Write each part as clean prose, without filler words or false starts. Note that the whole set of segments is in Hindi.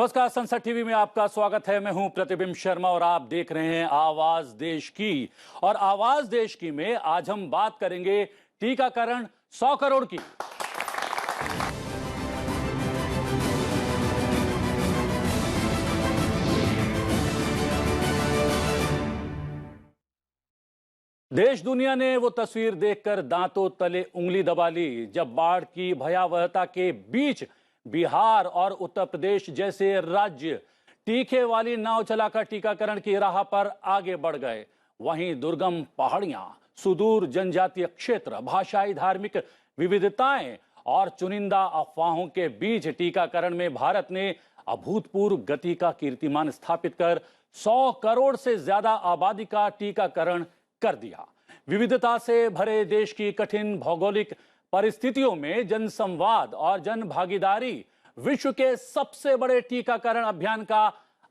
नमस्कार, संसद टीवी में आपका स्वागत है। मैं हूं प्रतिबिंब शर्मा और आप देख रहे हैं आवाज देश की। और आवाज देश की में आज हम बात करेंगे टीकाकरण 100 करोड़ की। देश दुनिया ने वो तस्वीर देखकर दांतों तले उंगली दबा ली जब बाढ़ की भयावहता के बीच बिहार और उत्तर प्रदेश जैसे राज्य टीके वाली नाव चलाकर टीकाकरण की राह पर आगे बढ़ गए। वहीं दुर्गम पहाड़ियां, सुदूर जनजातीय क्षेत्र, भाषाई धार्मिक विविधताएं और चुनिंदा अफवाहों के बीच टीकाकरण में भारत ने अभूतपूर्व गति का कीर्तिमान स्थापित कर 100 करोड़ से ज्यादा आबादी का टीकाकरण कर दिया। विविधता से भरे देश की कठिन भौगोलिक परिस्थितियों में जनसंवाद और जन भागीदारी विश्व के सबसे बड़े टीकाकरण अभियान का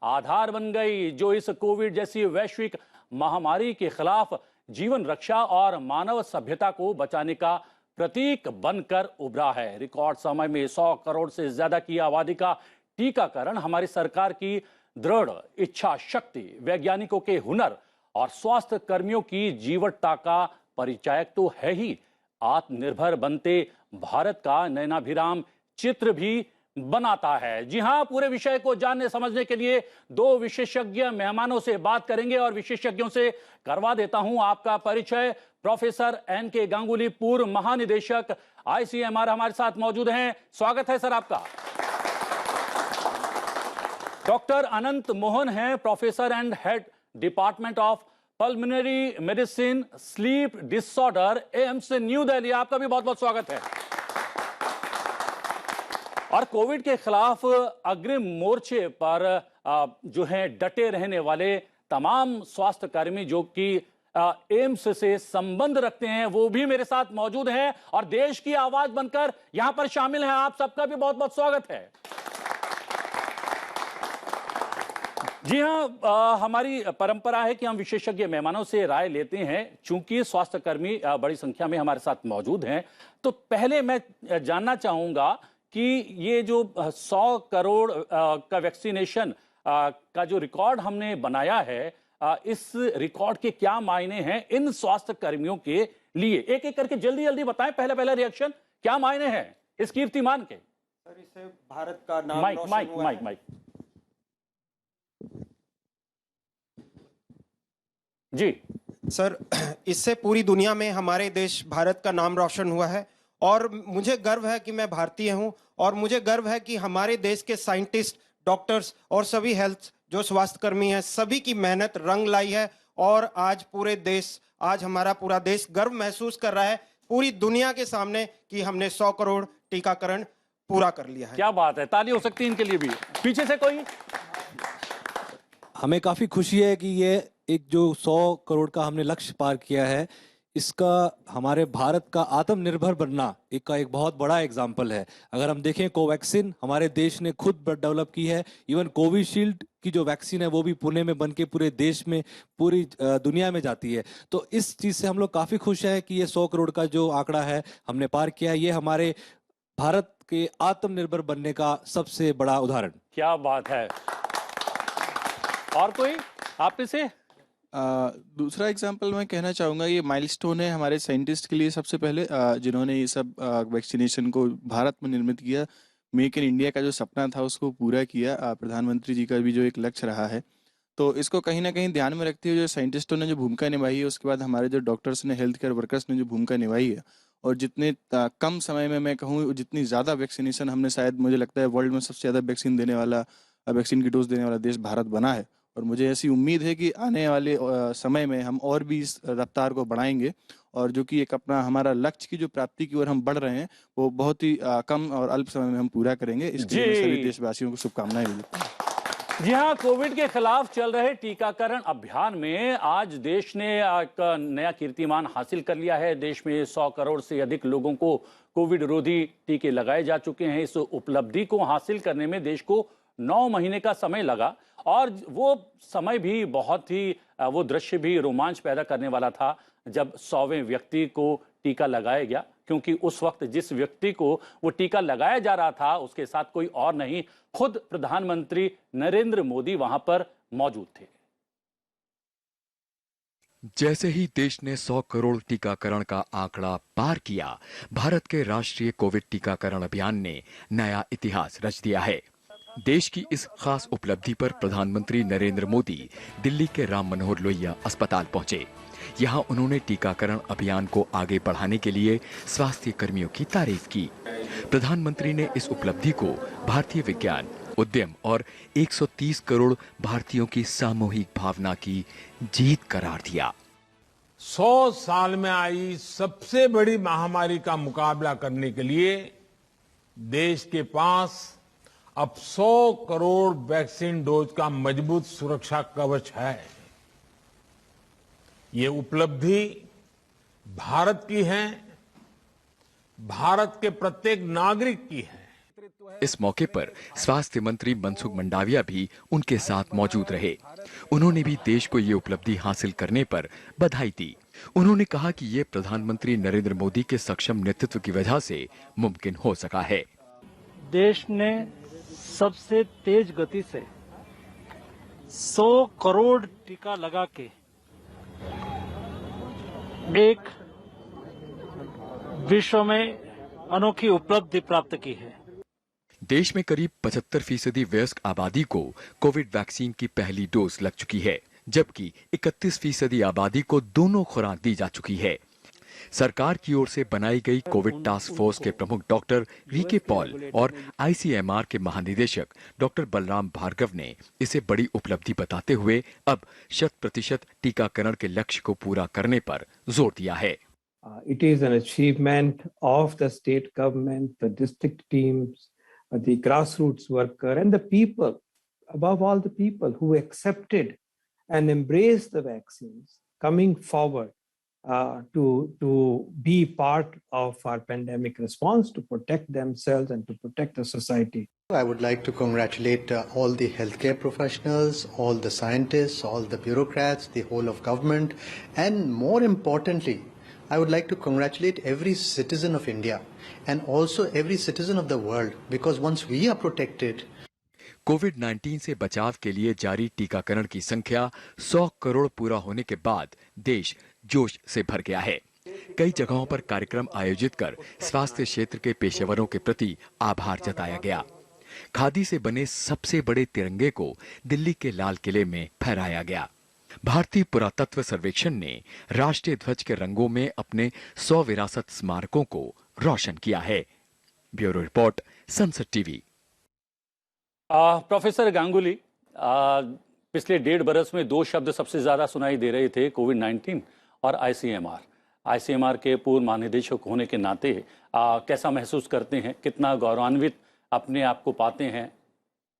आधार बन गई, जो इस कोविड जैसी वैश्विक महामारी के खिलाफ जीवन रक्षा और मानव सभ्यता को बचाने का प्रतीक बनकर उभरा है। रिकॉर्ड समय में 100 करोड़ से ज्यादा की आबादी का टीकाकरण हमारी सरकार की दृढ़ इच्छा शक्ति, वैज्ञानिकों के हुनर और स्वास्थ्य कर्मियों की जीवटता का परिचायक तो है ही, आत्मनिर्भर बनते भारत का नयनाभिराम चित्र भी बनाता है। जी हां, पूरे विषय को जानने समझने के लिए दो विशेषज्ञ मेहमानों से बात करेंगे और विशेषज्ञों से करवा देता हूं आपका परिचय। Professor NK. गांगुली, पूर्व महानिदेशक आईसीएमआर, हमारे साथ मौजूद हैं। स्वागत है सर आपका। डॉक्टर अनंत मोहन हैं, professor and head department of pulmonary medicine sleep disorder, AIIMS new Delhi. आपका भी बहुत बहुत स्वागत है। और कोविड के खिलाफ अग्रिम मोर्चे पर जो है डटे रहने वाले तमाम स्वास्थ्य कर्मी जो कि एम्स से संबंध रखते हैं, वो भी मेरे साथ मौजूद हैं और देश की आवाज बनकर यहां पर शामिल हैं। आप सबका भी बहुत बहुत स्वागत है। जी हां, हमारी परंपरा है कि हम विशेषज्ञ मेहमानों से राय लेते हैं। चूंकि स्वास्थ्य कर्मी बड़ी संख्या में हमारे साथ मौजूद हैं, तो पहले मैं जानना चाहूंगा कि ये जो 100 करोड़ का वैक्सीनेशन का जो रिकॉर्ड हमने बनाया है, इस रिकॉर्ड के क्या मायने हैं इन स्वास्थ्य कर्मियों के लिए? एक एक करके जल्दी जल्दी बताएं। पहले रिएक्शन, क्या मायने हैं इस कीर्तिमान के? सर, इससे भारत का नाम माइक जी सर, इससे पूरी दुनिया में हमारे देश भारत का नाम रोशन हुआ है और मुझे गर्व है कि मैं भारतीय हूं और मुझे गर्व है कि हमारे देश के साइंटिस्ट, डॉक्टर्स और सभी हेल्थ जो स्वास्थ्य कर्मी हैं, सभी की मेहनत रंग लाई है और आज हमारा पूरा देश गर्व महसूस कर रहा है पूरी दुनिया के सामने कि हमने 100 करोड़ टीकाकरण पूरा कर लिया है। क्या बात है, ताली हो सकती है इनके लिए भी। पीछे से कोई? हमें काफी खुशी है कि ये एक जो 100 करोड़ का हमने लक्ष्य पार किया है, इसका हमारे भारत का आत्मनिर्भर बनना एक बहुत बड़ा एग्जाम्पल है। अगर हम देखें, कोवैक्सीन हमारे देश ने खुद डेवलप की है। इवन कोविशील्ड की जो वैक्सीन है वो भी पुणे में बनके पूरे देश में, पूरी दुनिया में जाती है। तो इस चीज से हम लोग काफी खुश हैं कि ये 100 करोड़ का जो आंकड़ा है हमने पार किया है। ये हमारे भारत के आत्मनिर्भर बनने का सबसे बड़ा उदाहरण। क्या बात है। और कोई आप में से? दूसरा एग्जांपल मैं कहना चाहूँगा, ये माइलस्टोन है हमारे साइंटिस्ट के लिए सबसे पहले, जिन्होंने ये सब वैक्सीनेशन को भारत में निर्मित किया। मेक इन इंडिया का जो सपना था उसको पूरा किया। प्रधानमंत्री जी का भी जो एक लक्ष्य रहा है, तो इसको कहीं ना कहीं ध्यान में रखते हुए जो साइंटिस्टों ने जो भूमिका निभाई है, उसके बाद हमारे जो डॉक्टर्स ने, हेल्थ केयर वर्कर्स ने जो भूमिका निभाई है, और जितने कम समय में, मैं कहूँ जितनी ज़्यादा वैक्सीनेशन हमने, शायद मुझे लगता है वर्ल्ड में सबसे ज़्यादा वैक्सीन देने वाला, वैक्सीन की डोज देने वाला देश भारत बना है। और मुझे ऐसी उम्मीद है कि आने वाले समय में हम और भी इस रफ्तार को बढ़ाएंगे और जो कि एक अपना हमारा लक्ष्य की जो प्राप्ति की ओर हम बढ़ रहे हैं, वो बहुत ही कम और अल्प समय में हम पूरा करेंगे। इसके लिए सभी देशवासियों को शुभकामनाएं दें। जी हाँ, कोविड के खिलाफ चल रहे टीकाकरण अभियान में आज देश ने एक नया कीर्तिमान हासिल कर लिया है। देश में 100 करोड़ से अधिक लोगों को कोविड रोधी टीके लगाए जा चुके हैं। इस उपलब्धि को हासिल करने में देश को 9 महीने का समय लगा और वो समय भी बहुत ही, वो दृश्य भी रोमांच पैदा करने वाला था जब 100वें व्यक्ति को टीका लगाया गया, क्योंकि उस वक्त जिस व्यक्ति को वो टीका लगाया जा रहा था उसके साथ कोई और नहीं, खुद प्रधानमंत्री नरेंद्र मोदी वहां पर मौजूद थे। जैसे ही देश ने 100 करोड़ टीकाकरण का आंकड़ा पार किया, भारत के राष्ट्रीय कोविड टीकाकरण अभियान ने नया इतिहास रच दिया है। देश की इस खास उपलब्धि पर प्रधानमंत्री नरेंद्र मोदी दिल्ली के राम मनोहर लोहिया अस्पताल पहुंचे। यहां उन्होंने टीकाकरण अभियान को आगे बढ़ाने के लिए स्वास्थ्य कर्मियों की तारीफ की। प्रधानमंत्री ने इस उपलब्धि को भारतीय विज्ञान, उद्यम और 130 करोड़ भारतीयों की सामूहिक भावना की जीत करार दिया। 100 साल में आई सबसे बड़ी महामारी का मुकाबला करने के लिए देश के पास अब 100 करोड़ वैक्सीन डोज का मजबूत सुरक्षा कवच है। ये उपलब्धि भारत की है, भारत के प्रत्येक नागरिक की है। इस मौके पर स्वास्थ्य मंत्री मनसुख मंडाविया भी उनके साथ मौजूद रहे। उन्होंने भी देश को ये उपलब्धि हासिल करने पर बधाई दी। उन्होंने कहा कि ये प्रधानमंत्री नरेंद्र मोदी के सक्षम नेतृत्व की वजह से मुमकिन हो सका है। देश ने सबसे तेज गति से 100 करोड़ टीका लगा के एक विश्व में अनोखी उपलब्धि प्राप्त की है। देश में करीब 75% वयस्क आबादी को कोविड वैक्सीन की पहली डोज लग चुकी है, जबकि 31% आबादी को दोनों खुराक दी जा चुकी है। सरकार की ओर से बनाई गई कोविड टास्क फोर्स के प्रमुख डॉक्टर वीके पॉल और आईसीएमआर के महानिदेशक डॉक्टर बलराम भार्गव ने इसे बड़ी उपलब्धि बताते हुए अब 100% टीकाकरण के लक्ष्य को पूरा करने पर जोर दिया है। It is an achievement of the state government, the district teams, the grassroots worker, and the people, above all the people who accepted and embraced the vaccines, coming forward to be part of our pandemic response, to protect themselves and to protect the society. I would like to congratulate all the healthcare professionals, all the scientists, all the bureaucrats, the whole of government, and more importantly, I would like to congratulate every citizen of India and also every citizen of the world, because once we are protected, कोविड-19 से बचाव के लिए जारी टीकाकरण की संख्या 100 करोड़ पूरा होने के बाद देश जोश से भर गया है। कई जगहों पर कार्यक्रम आयोजित कर स्वास्थ्य क्षेत्र के पेशेवरों के प्रति आभार जताया गया। खादी से बने सबसे बड़े तिरंगे को दिल्ली के लाल किले में फहराया गया। भारतीय पुरातत्व सर्वेक्षण ने राष्ट्रीय ध्वज के रंगों में अपने 100 विरासत स्मारकों को रोशन किया है। ब्यूरो रिपोर्ट, संसद टीवी। प्रोफेसर गांगुली, पिछले 1.5 बरस में 2 शब्द सबसे ज्यादा सुनाई दे रहे थे, कोविड-19 और आईसीएमआर। आईसीएमआर के पूर्व महानिदेशक होने के नाते कैसा महसूस करते हैं, कितना गौरवान्वित अपने आप को पाते हैं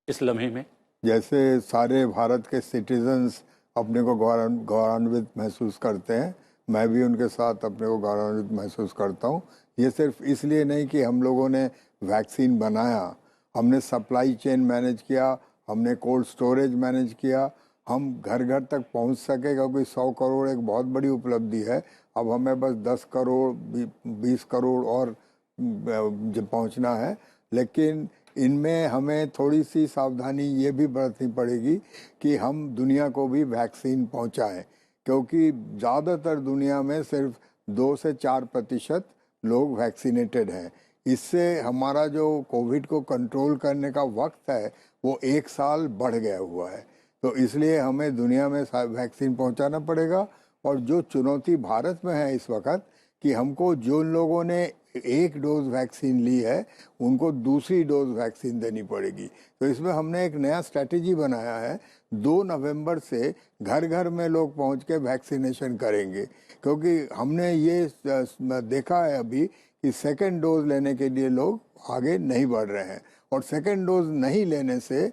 इस लम्हे में? जैसे सारे भारत के सिटीजन्स अपने को गौरवान्वित महसूस करते हैं, मैं भी उनके साथ अपने को गौरवान्वित महसूस करता हूँ। ये सिर्फ इसलिए नहीं कि हम लोगों ने वैक्सीन बनाया, हमने सप्लाई चेन मैनेज किया, हमने कोल्ड स्टोरेज मैनेज किया, हम घर घर तक पहुंच सके, क्योंकि 100 करोड़ एक बहुत बड़ी उपलब्धि है। अब हमें बस 10 करोड़ 20 करोड़ और पहुंचना है, लेकिन इनमें हमें थोड़ी सी सावधानी ये भी बरतनी पड़ेगी कि हम दुनिया को भी वैक्सीन पहुंचाएं, क्योंकि ज़्यादातर दुनिया में सिर्फ 2 से 4% लोग वैक्सीनेटेड हैं। इससे हमारा जो कोविड को कंट्रोल करने का वक्त है वो 1 साल बढ़ गया हुआ है। तो इसलिए हमें दुनिया में वैक्सीन पहुंचाना पड़ेगा। और जो चुनौती भारत में है इस वक्त कि हमको जो लोगों ने 1 डोज वैक्सीन ली है उनको दूसरी डोज वैक्सीन देनी पड़ेगी। तो इसमें हमने एक नया स्ट्रैटेजी बनाया है। 2 नवंबर से घर घर में लोग पहुंच के वैक्सीनेशन करेंगे, क्योंकि हमने ये देखा है अभी कि 2nd डोज लेने के लिए लोग आगे नहीं बढ़ रहे हैं, और 2nd डोज नहीं लेने से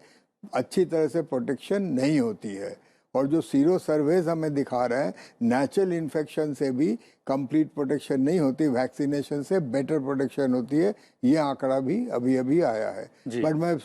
अच्छी तरह से प्रोटेक्शन नहीं होती है। और जो सीरो सर्वेज हमें दिखा रहे हैं, नेचुरल इन्फेक्शन से भी कंप्लीट प्रोटेक्शन नहीं होती, वैक्सीनेशन से बेटर प्रोटेक्शन होती है। ये आंकड़ा भी अभी अभी आया है। बट मैं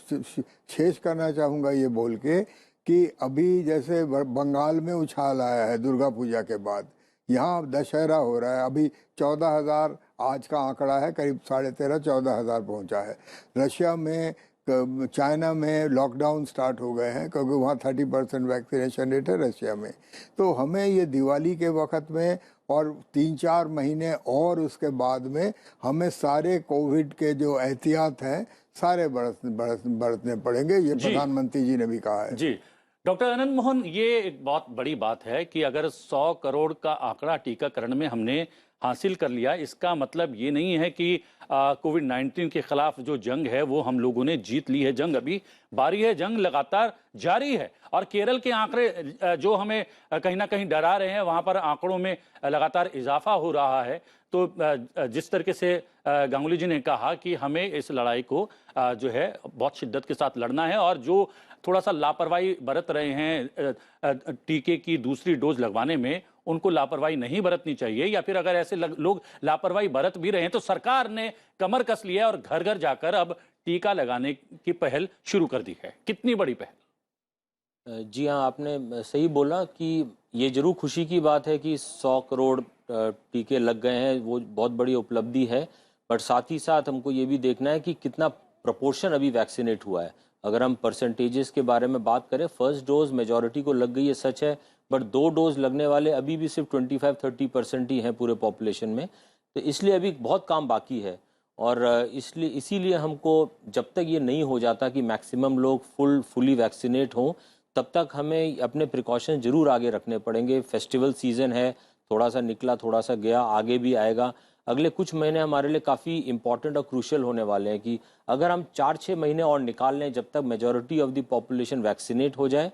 शेष करना चाहूँगा ये बोल के कि अभी जैसे बंगाल में उछाल आया है दुर्गा पूजा के बाद यहाँ दशहरा हो रहा है, अभी 14,000 आज का आंकड़ा है, करीब 13,500-14,000 पहुंचा है। रशिया में, चाइना में लॉकडाउन स्टार्ट हो गए हैं क्योंकि वहाँ 30% वैक्सीनेशन रेट है रशिया में। तो हमें ये दिवाली के वक्त में और 3-4 महीने और उसके बाद में हमें सारे कोविड के जो एहतियात हैं सारे बरतने पड़ेंगे, ये प्रधानमंत्री जी ने भी कहा है। जी डॉक्टर आनंद मोहन, ये एक बहुत बड़ी बात है कि अगर 100 करोड़ का आंकड़ा टीकाकरण में हमने हासिल कर लिया, इसका मतलब ये नहीं है कि कोविड-19 के खिलाफ जो जंग है वो हम लोगों ने जीत ली है। जंग अभी बारी है, जंग लगातार जारी है। और केरल के आंकड़े जो हमें कहीं ना कहीं डरा रहे हैं, वहां पर आंकड़ों में लगातार इजाफा हो रहा है। तो जिस तरीके से गांगुली जी ने कहा कि हमें इस लड़ाई को जो है बहुत शिद्दत के साथ लड़ना है, और जो थोड़ा सा लापरवाही बरत रहे हैं टीके की दूसरी डोज लगवाने में, उनको लापरवाही नहीं बरतनी चाहिए। या फिर अगर ऐसे लोग लापरवाही बरत भी रहे हैं तो सरकार ने कमर कस लिया है और घर घर जाकर अब टीका लगाने की पहल शुरू कर दी है। कितनी बड़ी पहल? जी हाँ, आपने सही बोला कि ये जरूर खुशी की बात है कि 100 करोड़ टीके लग गए हैं, वो बहुत बड़ी उपलब्धि है। बट साथ ही साथ हमको ये भी देखना है कि कितना प्रपोर्शन अभी वैक्सीनेट हुआ है। अगर हम परसेंटेजेस के बारे में बात करें, फर्स्ट डोज मेजॉरिटी को लग गई है, सच है, बट 2 डोज लगने वाले अभी भी सिर्फ 25-30% ही हैं पूरे पॉपुलेशन में। तो इसलिए अभी बहुत काम बाकी है, और इसीलिए हमको जब तक ये नहीं हो जाता कि मैक्सिमम लोग फुली वैक्सीनेट हों, तब तक हमें अपने प्रिकॉशन जरूर आगे रखने पड़ेंगे। फेस्टिवल सीजन है, थोड़ा सा निकला थोड़ा सा गया, आगे भी आएगा। अगले कुछ महीने हमारे लिए काफ़ी इंपॉर्टेंट और क्रूशियल होने वाले हैं कि अगर हम 4-6 महीने और निकाल लें जब तक majority of the population vaccinate हो जाए,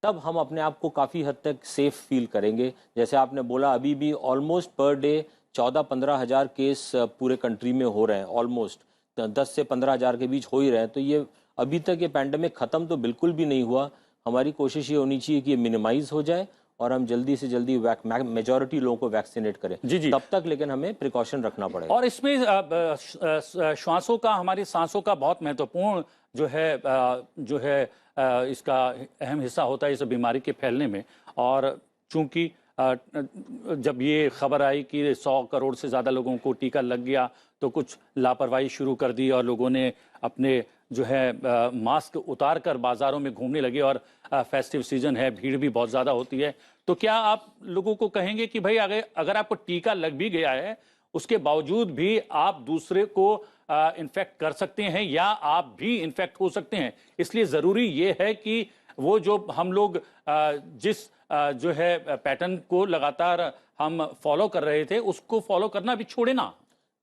तब हम अपने आप को काफ़ी हद तक सेफ फील करेंगे। जैसे आपने बोला, अभी भी ऑलमोस्ट पर डे 14-15 हज़ार केस पूरे कंट्री में हो रहे हैं, ऑलमोस्ट 10 से 15 हज़ार के बीच हो ही रहे हैं। तो ये अभी तक ये पैंडेमिक ख़त्म तो बिल्कुल भी नहीं हुआ। हमारी कोशिश ये होनी चाहिए कि ये मिनिमाइज हो जाए और हम जल्दी से जल्दी मेजॉरिटी लोगों को वैक्सीनेट करें। जी। तब तक लेकिन हमें प्रिकॉशन रखना पड़ेगा। और इसमें श्वासों का, हमारी सांसों का बहुत महत्वपूर्ण जो है इसका अहम हिस्सा होता है इस बीमारी के फैलने में। और चूंकि जब ये खबर आई कि 100 करोड़ से ज़्यादा लोगों को टीका लग गया, तो कुछ लापरवाही शुरू कर दी और लोगों ने अपने जो है मास्क उतार कर बाज़ारों में घूमने लगे। और फेस्टिव सीजन है, भीड़ भी बहुत ज़्यादा होती है। तो क्या आप लोगों को कहेंगे कि भाई अगर आपको टीका लग भी गया है, उसके बावजूद भी आप दूसरे को इन्फेक्ट कर सकते हैं या आप भी इन्फेक्ट हो सकते हैं? इसलिए ज़रूरी ये है कि वो जो हम लोग जिस जो है पैटर्न को लगातार हम फॉलो कर रहे थे, उसको फॉलो करना भी छोड़े ना।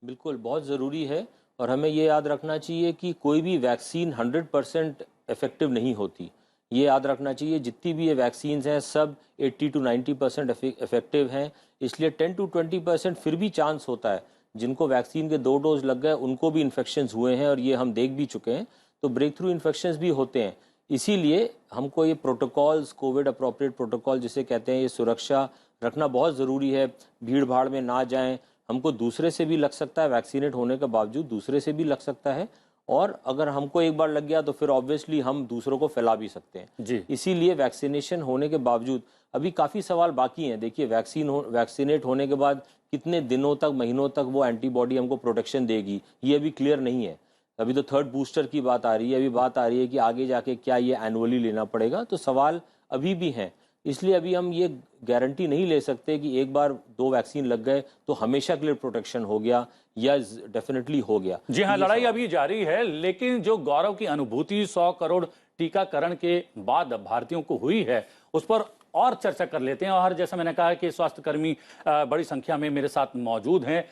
बिल्कुल, बहुत ज़रूरी है। और हमें ये याद रखना चाहिए कि कोई भी वैक्सीन 100% इफेक्टिव नहीं होती। ये याद रखना चाहिए, जितनी भी ये वैक्सीन्स हैं सब 80-90% इफेक्टिव हैं। इसलिए 10-20% फिर भी चांस होता है। जिनको वैक्सीन के 2 डोज लग गए उनको भी इन्फेक्शंस हुए हैं, और ये हम देख भी चुके हैं। तो ब्रेक थ्रू इन्फेक्शंस भी होते हैं। इसीलिए हमको ये प्रोटोकॉल्स, कोविड अप्रोप्रिएट प्रोटोकॉल जिसे कहते हैं, ये सुरक्षा रखना बहुत ज़रूरी है। भीड़ भाड़ में ना जाएं। हमको दूसरे से भी लग सकता है, वैक्सीनेट होने के बावजूद दूसरे से भी लग सकता है, और अगर हमको एक बार लग गया तो फिर ऑब्वियसली हम दूसरों को फैला भी सकते हैं जी। इसीलिए वैक्सीनेशन होने के बावजूद अभी काफ़ी सवाल बाकी हैं। देखिए, वैक्सीनेट होने के बाद कितने दिनों तक, महीनों तक वो एंटीबॉडी हमको प्रोटेक्शन देगी, ये अभी क्लियर नहीं है। अभी तो 3rd बूस्टर की बात आ रही है, अभी बात आ रही है कि आगे जाके क्या ये एनुअली लेना पड़ेगा। तो सवाल अभी भी हैं। इसलिए अभी हम ये गारंटी नहीं ले सकते कि एक बार 2 वैक्सीन लग गए तो हमेशा के लिए प्रोटेक्शन हो गया या डेफिनेटली हो गया। जी हाँ, लड़ाई अभी जारी है, लेकिन जो गौरव की अनुभूति 100 करोड़ टीकाकरण के बाद भारतीयों को हुई है, उस पर और चर्चा कर लेते हैं। और जैसा मैंने कहा कि स्वास्थ्यकर्मी बड़ी संख्या में मेरे साथ मौजूद हैं।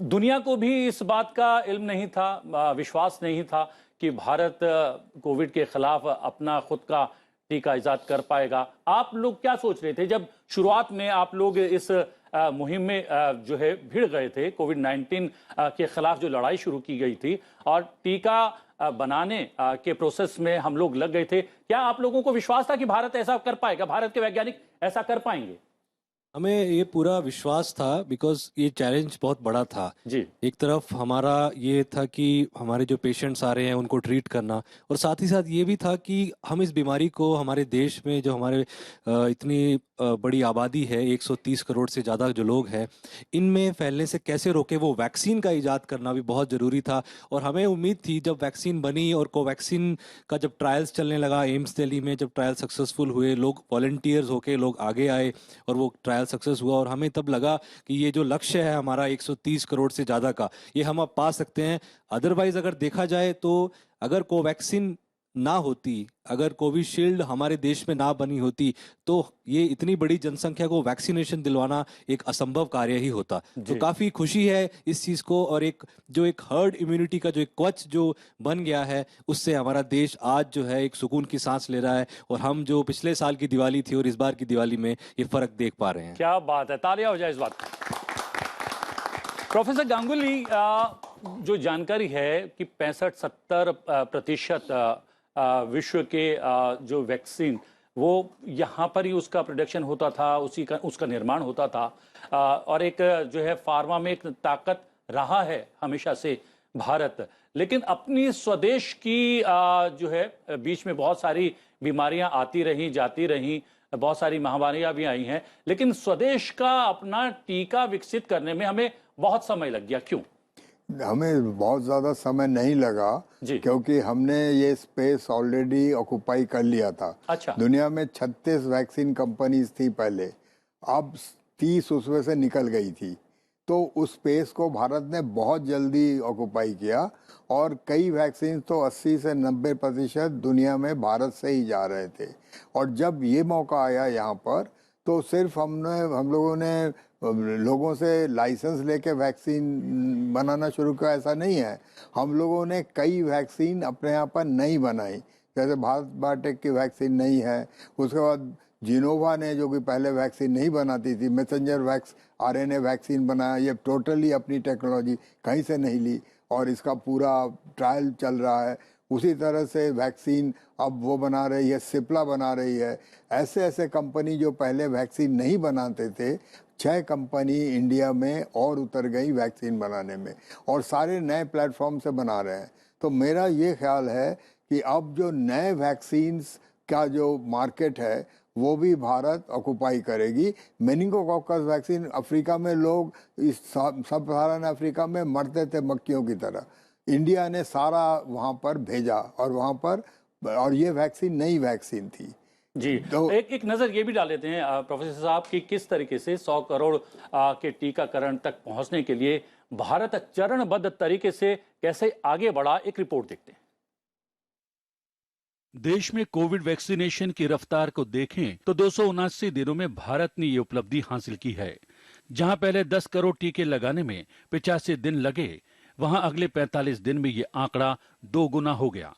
दुनिया को भी इस बात का इल्म नहीं था, विश्वास नहीं था कि भारत कोविड के खिलाफ अपना खुद का टीका इजाद कर पाएगा। आप लोग क्या सोच रहे थे जब शुरुआत में आप लोग इस मुहिम में जो है भिड़ गए थे? कोविड-19 के खिलाफ जो लड़ाई शुरू की गई थी और टीका बनाने के प्रोसेस में हम लोग लग गए थे, क्या आप लोगों को विश्वास था कि भारत ऐसा कर पाएगा, भारत के वैज्ञानिक ऐसा कर पाएंगे? हमें ये पूरा विश्वास था बिकॉज ये चैलेंज बहुत बड़ा था। जी। एक तरफ हमारा ये था कि हमारे जो पेशेंट्स आ रहे हैं उनको ट्रीट करना, और साथ ही साथ ये भी था कि हम इस बीमारी को हमारे देश में जो हमारे इतनी बड़ी आबादी है, 130 करोड़ से ज़्यादा जो लोग हैं, इनमें फैलने से कैसे रोके, वो वैक्सीन का इजाद करना भी बहुत ज़रूरी था। और हमें उम्मीद थी जब वैक्सीन बनी और कोवैक्सीन का जब ट्रायल्स चलने लगा, एम्स दिल्ली में जब ट्रायल सक्सेसफुल हुए, लोग वॉलंटियर्स होके लोग आगे आए और वो ट्रायल सक्सेस हुआ, और हमें तब लगा कि ये जो लक्ष्य है हमारा 130 करोड़ से ज़्यादा का, ये हम अब पा सकते हैं। अदरवाइज अगर देखा जाए तो अगर कोवैक्सीन ना होती, अगर कोविशील्ड हमारे देश में ना बनी होती, तो ये इतनी बड़ी जनसंख्या को वैक्सीनेशन दिलवाना एक असंभव कार्य ही होता। तो काफी खुशी है इस चीज को, और एक हर्ड इम्यूनिटी का जो एक कवच जो बन गया है, उससे हमारा देश आज जो है एक सुकून की सांस ले रहा है, और हम जो पिछले साल की दिवाली थी और इस बार की दिवाली में ये फर्क देख पा रहे हैं। क्या बात है, तालियां हो जाए इस बात पर। प्रोफेसर गांगुली, जो जानकारी है कि 65-70% विश्व के जो वैक्सीन वो यहाँ पर ही उसका प्रोडक्शन होता था, उसका निर्माण होता था, और एक जो है फार्मा में एक ताकत रहा है हमेशा से भारत। लेकिन अपनी स्वदेश की जो है बीच में बहुत सारी बीमारियां आती रहीं, जाती रहीं, बहुत सारी महामारियां भी आई हैं, लेकिन स्वदेश का अपना टीका विकसित करने में हमें बहुत समय लग गया। क्यों? हमें बहुत ज़्यादा समय नहीं लगा क्योंकि हमने ये स्पेस ऑलरेडी ऑक्युपाई कर लिया था। अच्छा। दुनिया में 36 वैक्सीन कंपनीज थी पहले, अब 30 उसमें से निकल गई थी, तो उस स्पेस को भारत ने बहुत जल्दी ऑक्युपाई किया, और कई वैक्सीन तो 80 से 90% दुनिया में भारत से ही जा रहे थे। और जब ये मौका आया यहाँ पर, तो सिर्फ हम लोगों ने लोगों से लाइसेंस लेके वैक्सीन बनाना शुरू किया, ऐसा नहीं है। हम लोगों ने कई वैक्सीन अपने यहाँ पर नहीं बनाई, जैसे भारत बायोटेक की वैक्सीन नहीं है, उसके बाद जिनोवा ने जो कि पहले वैक्सीन नहीं बनाती थी, मैसेंजर आरएनए वैक्सीन बनाया। ये टोटली अपनी टेक्नोलॉजी कहीं से नहीं ली, और इसका पूरा ट्रायल चल रहा है। उसी तरह से वैक्सीन अब वो बना रही है, सिप्ला बना रही है। ऐसे ऐसे कंपनी जो पहले वैक्सीन नहीं बनाते थे, 6 कंपनी इंडिया में और उतर गई वैक्सीन बनाने में, और सारे नए प्लेटफॉर्म से बना रहे हैं। तो मेरा ये ख्याल है कि अब जो नए वैक्सीन्स का जो मार्केट है वो भी भारत ऑक्युपाई करेगी। मेनिंगोकॉकस वैक्सीन अफ्रीका में लोग इस सब साधारण अफ्रीका में मरते थे मक्खियों की तरह, इंडिया ने सारा वहाँ पर भेजा, और वहाँ पर, और ये वैक्सीन नई वैक्सीन थी। जी, तो एक नजर ये भी डाल लेते हैं प्रोफेसर साहब कि किस तरीके से 100 करोड़ के टीकाकरण तक पहुंचने के लिए भारत चरणबद्ध तरीके से कैसे आगे बढ़ा, एक रिपोर्ट देखते हैं। देश में कोविड वैक्सीनेशन की रफ्तार को देखें तो 279 दिनों में भारत ने ये उपलब्धि हासिल की है। जहां पहले 10 करोड़ टीके लगाने में 85 दिन लगे, वहां अगले 45 दिन में ये आंकड़ा 2 गुना हो गया।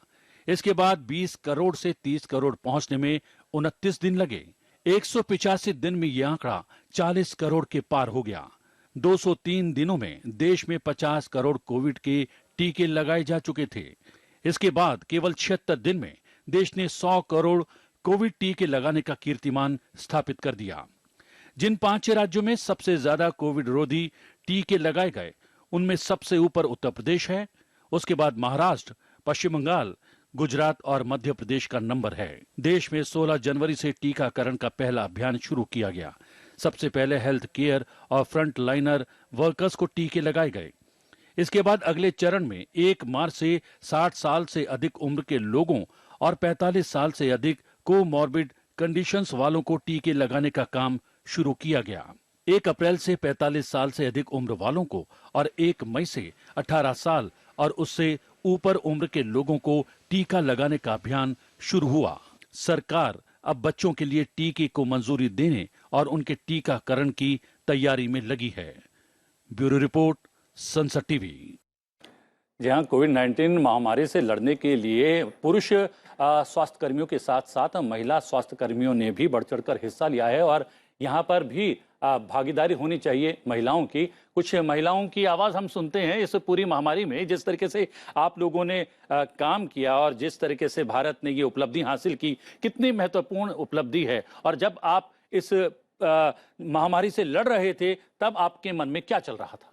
इसके बाद 20 करोड़ से 30 करोड़ पहुंचने में 29 दिन लगे। 185 दिन में यह आंकड़ा 40 करोड़ के पार हो गया। 203 दिनों में देश में 50 करोड़ कोविड के टीके लगाए जा चुके थे। इसके बाद केवल 76 दिन में देश ने 100 करोड़ कोविड टीके लगाने का कीर्तिमान स्थापित कर दिया। जिन 5 राज्यों में सबसे ज्यादा कोविड रोधी टीके लगाए गए, उनमें सबसे ऊपर उत्तर प्रदेश है, उसके बाद महाराष्ट्र, पश्चिम बंगाल, गुजरात और मध्य प्रदेश का नंबर है। देश में 16 जनवरी से टीकाकरण का पहला अभियान शुरू किया गया। सबसे पहले हेल्थ केयर और फ्रंट लाइनर वर्कर्स को टीके लगाए गए। इसके बाद अगले चरण में 1 मार्च से 60 साल से अधिक उम्र के लोगों और 45 साल से अधिक कोमॉर्बिड कंडीशंस वालों को टीके लगाने का काम शुरू किया गया। 1 अप्रैल से 45 साल से अधिक उम्र वालों को और 1 मई से 18 साल और उससे ऊपर उम्र के लोगों को टीका लगाने का अभियान शुरू हुआ। सरकार अब बच्चों के लिए टीके को मंजूरी देने और उनके टीकाकरण की तैयारी में लगी है। ब्यूरो रिपोर्ट, संसद टीवी। जहां कोविड-19 महामारी से लड़ने के लिए पुरुष स्वास्थ्य कर्मियों के साथ साथ महिला स्वास्थ्य कर्मियों ने भी बढ़ चढ़कर हिस्सा लिया है, और यहाँ पर भी भागीदारी होनी चाहिए महिलाओं की। कुछ महिलाओं की आवाज़ हम सुनते हैं इस पूरी महामारी में, जिस तरीके से आप लोगों ने काम किया और जिस तरीके से भारत ने ये उपलब्धि हासिल की, कितनी महत्वपूर्ण उपलब्धि है। और जब आप इस महामारी से लड़ रहे थे, तब आपके मन में क्या चल रहा था?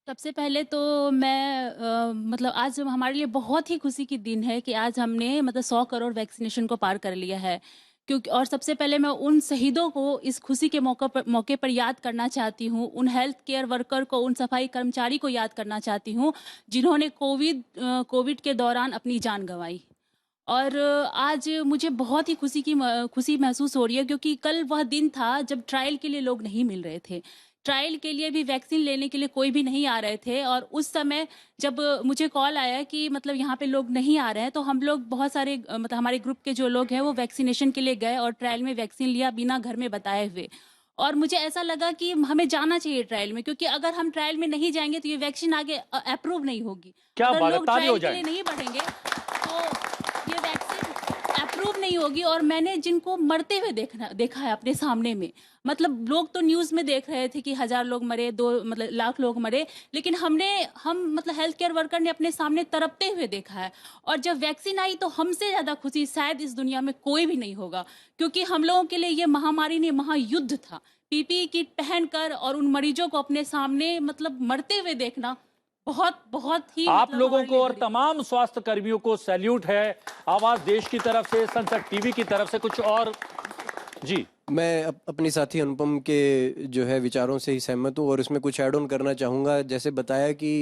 सबसे पहले तो मैं मतलब आज हमारे लिए बहुत ही खुशी की दिन है कि आज हमने मतलब 100 करोड़ वैक्सीनेशन को पार कर लिया है। क्योंकि और सबसे पहले मैं उन शहीदों को इस खुशी के मौके पर याद करना चाहती हूँ, उन हेल्थ केयर वर्कर को, उन सफाई कर्मचारी को याद करना चाहती हूँ जिन्होंने कोविड के दौरान अपनी जान गंवाई। और आज मुझे बहुत ही खुशी महसूस हो रही है, क्योंकि कल वह दिन था जब ट्रायल के लिए लोग नहीं मिल रहे थे। ट्रायल के लिए भी वैक्सीन लेने के लिए कोई भी नहीं आ रहे थे, और उस समय जब मुझे कॉल आया कि मतलब यहाँ पे लोग नहीं आ रहे हैं, तो हम लोग बहुत सारे मतलब हमारे ग्रुप के जो लोग हैं वो वैक्सीनेशन के लिए गए और ट्रायल में वैक्सीन लिया बिना घर में बताए हुए। और मुझे ऐसा लगा कि हमें जाना चाहिए ट्रायल में, क्योंकि अगर हम ट्रायल में नहीं जाएंगे तो ये वैक्सीन आगे अप्रूव नहीं होगी। क्या अगर लोग ताली हो ट्रायल के लिए जाए? नहीं बढ़ेंगे तो ये वैक्सीन अप्रूव नहीं होगी। और मैंने जिनको मरते हुए देखा है अपने सामने में, मतलब लोग तो न्यूज में देख रहे थे कि 1000 लोग मरे, 2 मतलब लाख लोग मरे, लेकिन हम मतलब हेल्थ केयर वर्कर ने अपने सामने तड़पते हुए देखा है। और जब वैक्सीन आई तो हमसे ज्यादा खुशी शायद इस दुनिया में कोई भी नहीं होगा, क्योंकि हम लोगों के लिए ये महामारी नहीं, महायुद्ध था। पीपीई किट पहनकर और उन मरीजों को अपने सामने मतलब मरते हुए देखना बहुत ही आप मतलब लोगों हमारे को लिए और बड़ी- तमाम स्वास्थ्य कर्मियों को सैल्यूट है। आवाज देश की तरफ से, संसद टीवी की तरफ से कुछ और जी। मैं अपनी साथी अनुपम के जो है विचारों से ही सहमत हूँ और इसमें कुछ ऐड ऑन करना चाहूँगा। जैसे बताया कि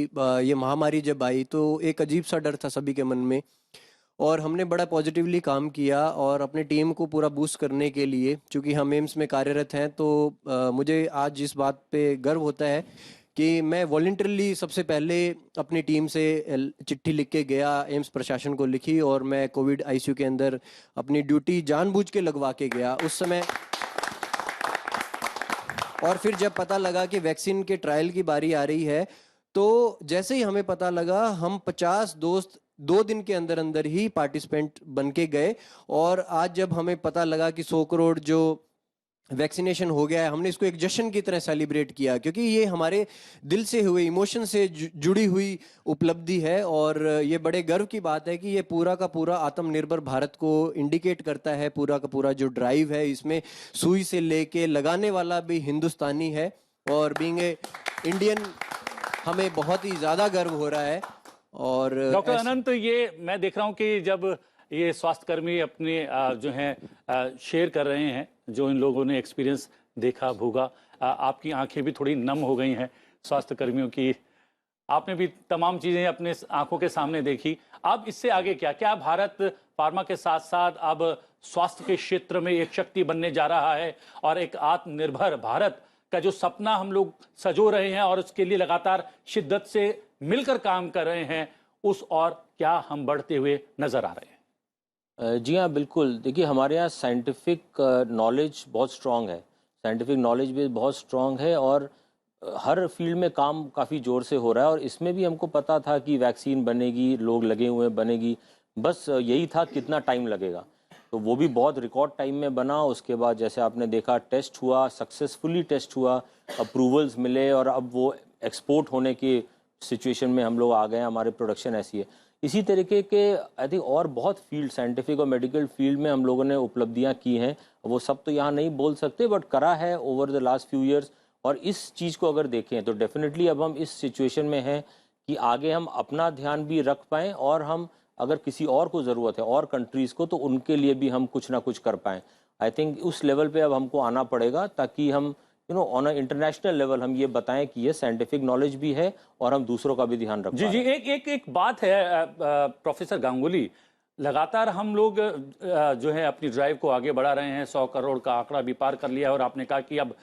ये महामारी जब आई तो एक अजीब सा डर था सभी के मन में, और हमने बड़ा पॉजिटिवली काम किया और अपनी टीम को पूरा बूस्ट करने के लिए, चूँकि हम एम्स में कार्यरत हैं, तो मुझे आज इस बात पे गर्व होता है कि मैं वॉलंटरली सबसे पहले अपनी टीम से चिट्ठी लिख के गया, एम्स प्रशासन को लिखी, और मैं कोविड आईसीयू के अंदर अपनी ड्यूटी जानबूझ के लगवा के गया उस समय। और फिर जब पता लगा कि वैक्सीन के ट्रायल की बारी आ रही है, तो जैसे ही हमें पता लगा हम 50 दोस्त 2 दिन के अंदर अंदर ही पार्टिसिपेंट बन के गए। और आज जब हमें पता लगा कि 100 करोड़ जो वैक्सीनेशन हो गया है, हमने इसको एक जश्न की तरह सेलिब्रेट किया, क्योंकि ये हमारे दिल से हुए, इमोशन से जुड़ी हुई उपलब्धि है। और ये बड़े गर्व की बात है कि ये पूरा का पूरा आत्मनिर्भर भारत को इंडिकेट करता है। पूरा का पूरा जो ड्राइव है, इसमें सुई से लेके लगाने वाला भी हिंदुस्तानी है, और बीइंग ए इंडियन हमें बहुत ही ज़्यादा गर्व हो रहा है। और डॉक्टर अनंत, ये मैं देख रहा हूं कि जब ये स्वास्थ्यकर्मी अपने जो हैं शेयर कर रहे हैं, जो इन लोगों ने एक्सपीरियंस देखा भोगा, आपकी आंखें भी थोड़ी नम हो गई हैं स्वास्थ्य कर्मियों की। आपने भी तमाम चीजें अपने आंखों के सामने देखी। अब इससे आगे क्या भारत फार्मा के साथ साथ अब स्वास्थ्य के क्षेत्र में एक शक्ति बनने जा रहा है, और एक आत्मनिर्भर भारत का जो सपना हम लोग सजो रहे हैं और उसके लिए लगातार शिद्दत से मिलकर काम कर रहे हैं, उस और क्या हम बढ़ते हुए नजर आ रहे हैं? जी हाँ, बिल्कुल। देखिए, हमारे यहाँ साइंटिफिक नॉलेज बहुत स्ट्रांग है, साइंटिफिक नॉलेज भी बहुत स्ट्रांग है, और हर फील्ड में काम काफ़ी ज़ोर से हो रहा है। और इसमें भी हमको पता था कि वैक्सीन बनेगी, लोग लगे हुए बनेगी, बस यही था कितना टाइम लगेगा। तो वो भी बहुत रिकॉर्ड टाइम में बना। उसके बाद जैसे आपने देखा, टेस्ट हुआ, सक्सेसफुली टेस्ट हुआ, अप्रूवल्स मिले, और अब वो एक्सपोर्ट होने की सिचुएशन में हम लोग आ गए हैं। हमारे प्रोडक्शन ऐसी है। इसी तरीके के आई थिंक और बहुत फील्ड, साइंटिफिक और मेडिकल फील्ड में हम लोगों ने उपलब्धियां की हैं। वो सब तो यहाँ नहीं बोल सकते, बट करा है over the last few years. और इस चीज़ को अगर देखें तो डेफिनेटली अब हम इस सिचुएशन में हैं कि आगे हम अपना ध्यान भी रख पाएँ, और हम अगर किसी और को ज़रूरत है, और कंट्रीज़ को, तो उनके लिए भी हम कुछ ना कुछ कर पाएँ। आई थिंक उस लेवल पे अब हमको आना पड़ेगा, ताकि हम ऑन अ इंटरनेशनल लेवल हम ये बताएं कि ये साइंटिफिक नॉलेज भी है, और हम दूसरों का भी ध्यान रख जी जी, एक बात है प्रोफेसर गांगुली, लगातार हम लोग जो है अपनी ड्राइव को आगे बढ़ा रहे हैं, 100 करोड़ का आंकड़ा भी पार कर लिया है, और आपने कहा कि अब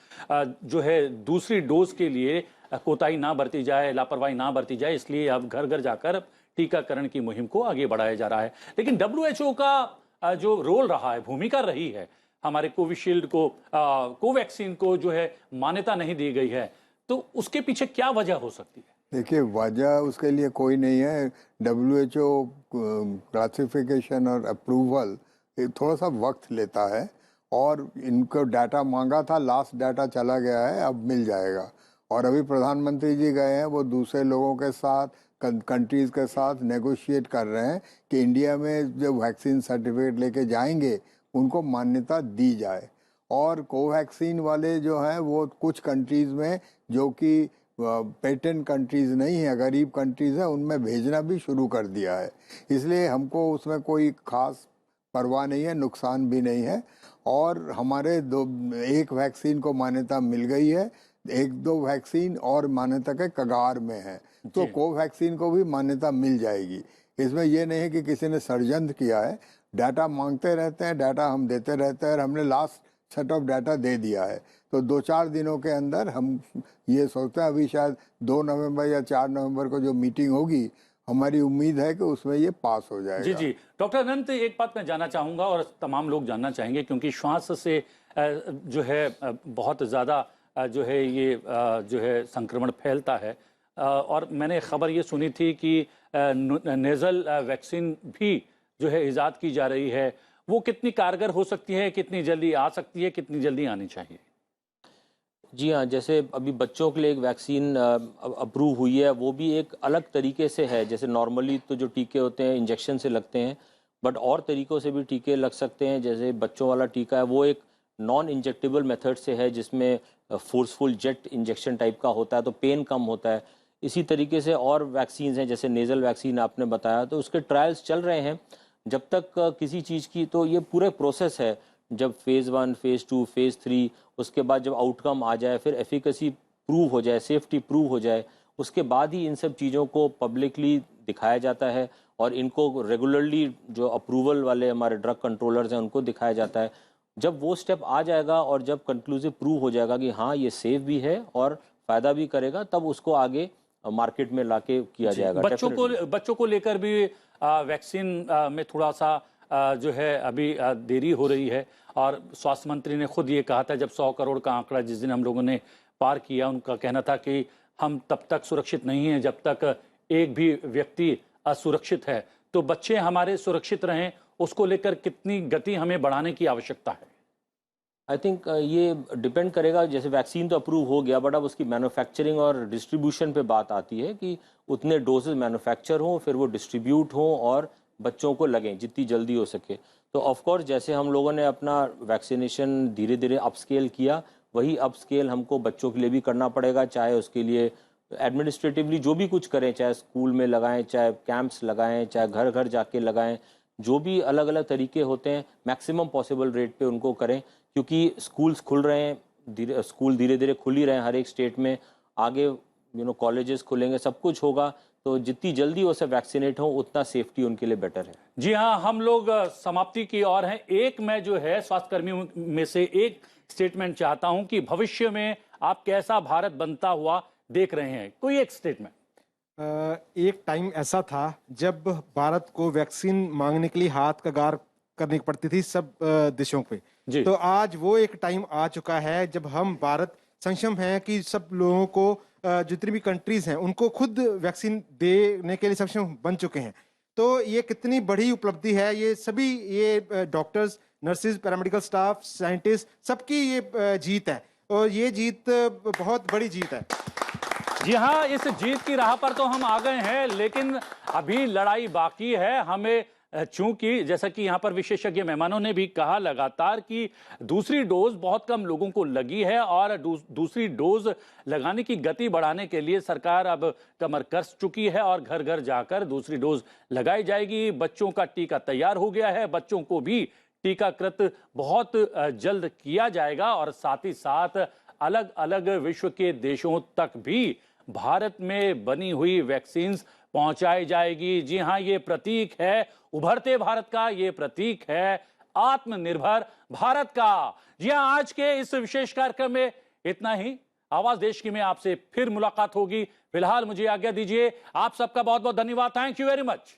जो है दूसरी डोज के लिए कोताही ना बरती जाए, लापरवाही ना बरती जाए, इसलिए अब घर घर जाकर टीकाकरण की मुहिम को आगे बढ़ाया जा रहा है। लेकिन WHO का जो रोल रहा है, भूमिका रही है, हमारे कोविशील्ड को, कोवैक्सीन को जो है मान्यता नहीं दी गई है, तो उसके पीछे क्या वजह हो सकती है? देखिए, वजह उसके लिए कोई नहीं है। WHO क्लासिफिकेशन और अप्रूवल थोड़ा सा वक्त लेता है, और इनको डाटा मांगा था, लास्ट डाटा चला गया है, अब मिल जाएगा। और अभी प्रधानमंत्री जी गए हैं, वो दूसरे लोगों के साथ, कंट्रीज़ के साथ नेगोशिएट कर रहे हैं कि इंडिया में जो वैक्सीन सर्टिफिकेट लेके जाएंगे उनको मान्यता दी जाए। और कोवैक्सीन वाले जो हैं वो कुछ कंट्रीज़ में जो कि पेटेंट कंट्रीज़ नहीं है, गरीब कंट्रीज़ हैं, उनमें भेजना भी शुरू कर दिया है। इसलिए हमको उसमें कोई ख़ास परवाह नहीं है, नुकसान भी नहीं है। और हमारे एक वैक्सीन को मान्यता मिल गई है, 1-2 वैक्सीन और मान्यता के कगार में है, तो कोवैक्सीन को भी मान्यता मिल जाएगी। इसमें यह नहीं है कि किसी ने षड्यंत्र किया है। डाटा मांगते रहते हैं, डाटा हम देते रहते हैं, और हमने लास्ट सेट ऑफ डाटा दे दिया है। तो 2-4 दिनों के अंदर हम ये सोचते हैं, अभी शायद 2 नवंबर या 4 नवंबर को जो मीटिंग होगी, हमारी उम्मीद है कि उसमें ये पास हो जाएगा। जी जी, डॉक्टर अनंत, एक बात मैं जानना चाहूँगा और तमाम लोग जानना चाहेंगे, क्योंकि श्वास से जो है बहुत ज़्यादा जो है ये जो है संक्रमण फैलता है, और मैंने खबर ये सुनी थी कि नेज़ल वैक्सीन भी जो है इजाद की जा रही है। वो कितनी कारगर हो सकती है, कितनी जल्दी आ सकती है, कितनी जल्दी आनी चाहिए? जी हाँ, जैसे अभी बच्चों के लिए एक वैक्सीन अप्रूव हुई है, वो भी एक अलग तरीके से है। जैसे नॉर्मली तो जो टीके होते हैं इंजेक्शन से लगते हैं, बट और तरीक़ों से भी टीके लग सकते हैं। जैसे बच्चों वाला टीका है वो एक नॉन इंजेक्टेबल मेथड से है, जिसमें फोर्सफुल जेट इंजेक्शन टाइप का होता है, तो पेन कम होता है। इसी तरीके से और वैक्सीन हैं, जैसे नेज़ल वैक्सीन आपने बताया, तो उसके ट्रायल्स चल रहे हैं। जब तक किसी चीज़ की, तो ये पूरे प्रोसेस है, जब फेज़ 1, फेज़ 2, फेज़ 3, उसके बाद जब आउटकम आ जाए, फिर एफिकेसी प्रूव हो जाए, सेफ्टी प्रूव हो जाए, उसके बाद ही इन सब चीज़ों को पब्लिकली दिखाया जाता है और इनको रेगुलरली जो अप्रूवल वाले हमारे ड्रग कंट्रोलर्स हैं उनको दिखाया जाता है। जब वो स्टेप आ जाएगा और जब कंक्लूसिव प्रूव हो जाएगा कि हाँ ये सेफ भी है और फ़ायदा भी करेगा, तब उसको आगे मार्केट में लाके किया जाएगा। बच्चों को लेकर भी वैक्सीन में थोड़ा सा जो है अभी देरी हो रही है, और स्वास्थ्य मंत्री ने खुद ये कहा था, जब 100 करोड़ का आंकड़ा जिस दिन हम लोगों ने पार किया, उनका कहना था कि हम तब तक सुरक्षित नहीं हैं जब तक एक भी व्यक्ति असुरक्षित है। तो बच्चे हमारे सुरक्षित रहें, उसको लेकर कितनी गति हमें बढ़ाने की आवश्यकता है? आई थिंक ये डिपेंड करेगा। जैसे वैक्सीन तो अप्रूव हो गया, बट अब उसकी मैन्युफैक्चरिंग और डिस्ट्रीब्यूशन पे बात आती है कि उतने डोजेज मैन्युफैक्चर हों, फिर वो डिस्ट्रीब्यूट हों और बच्चों को लगें जितनी जल्दी हो सके। तो ऑफ कोर्स जैसे हम लोगों ने अपना वैक्सीनेशन धीरे धीरे अपस्केल किया, वही अपस्केल हमको बच्चों के लिए भी करना पड़ेगा। चाहे उसके लिए एडमिनिस्ट्रेटिवली जो भी कुछ करें, चाहे स्कूल में लगाएं, चाहे कैंप्स लगाएं, चाहे घर घर जाके लगाएं, जो भी अलग अलग तरीके होते हैं मैक्सिमम पॉसिबल रेट पे उनको करें, क्योंकि स्कूल्स खुल रहे हैं, स्कूल धीरे धीरे खुल ही रहे हैं हर एक स्टेट में। आगे कॉलेजेस खुलेंगे, सब कुछ होगा, तो जितनी जल्दी वो सब वैक्सीनेट हो उतना सेफ्टी उनके लिए बेटर है। जी हाँ, हम लोग समाप्ति की ओर हैं। एक मैं जो है स्वास्थ्यकर्मियों में से एक स्टेटमेंट चाहता हूं कि भविष्य में आप कैसा भारत बनता हुआ देख रहे हैं, कोई एक स्टेटमेंट। एक टाइम ऐसा था जब भारत को वैक्सीन मांगने के लिए हाथ कगार करनी पड़ती थी सब देशों पे। तो आज वो एक टाइम आ चुका है जब हम भारत सक्षम हैं कि सब लोगों को जितनी भी कंट्रीज हैं उनको खुद वैक्सीन देने के लिए सक्षम बन चुके हैं। तो ये कितनी बड़ी उपलब्धि है। ये सभी ये doctors, nurses, paramedical staff, scientist, सबकी ये जीत है, और ये जीत बहुत बड़ी जीत है। जी हाँ, इस जीत की राह पर तो हम आ गए हैं, लेकिन अभी लड़ाई बाकी है। हमें चूंकि जैसा कि यहाँ पर विशेषज्ञ मेहमानों ने भी कहा लगातार कि दूसरी डोज बहुत कम लोगों को लगी है, और दूसरी डोज लगाने की गति बढ़ाने के लिए सरकार अब कमर कस चुकी है और घर घर जाकर दूसरी डोज लगाई जाएगी। बच्चों का टीका तैयार हो गया है, बच्चों को भी टीकाकृत बहुत जल्द किया जाएगा, और साथ ही साथ अलग अलग विश्व के देशों तक भी भारत में बनी हुई वैक्सीन्स पहुंचाई जाएगी। जी हां, ये प्रतीक है उभरते भारत का, ये प्रतीक है आत्मनिर्भर भारत का। जी हां, आज के इस विशेष कार्यक्रम में इतना ही। आवाज देश की में आपसे फिर मुलाकात होगी। फिलहाल मुझे आज्ञा दीजिए। आप सबका बहुत बहुत धन्यवाद। Thank you very much.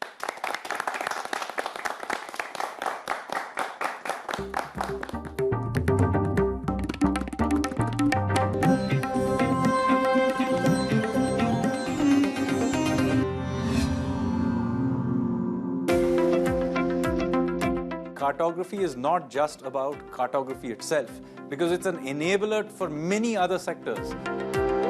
Cartography is not just about cartography itself, because it's an enabler for many other sectors.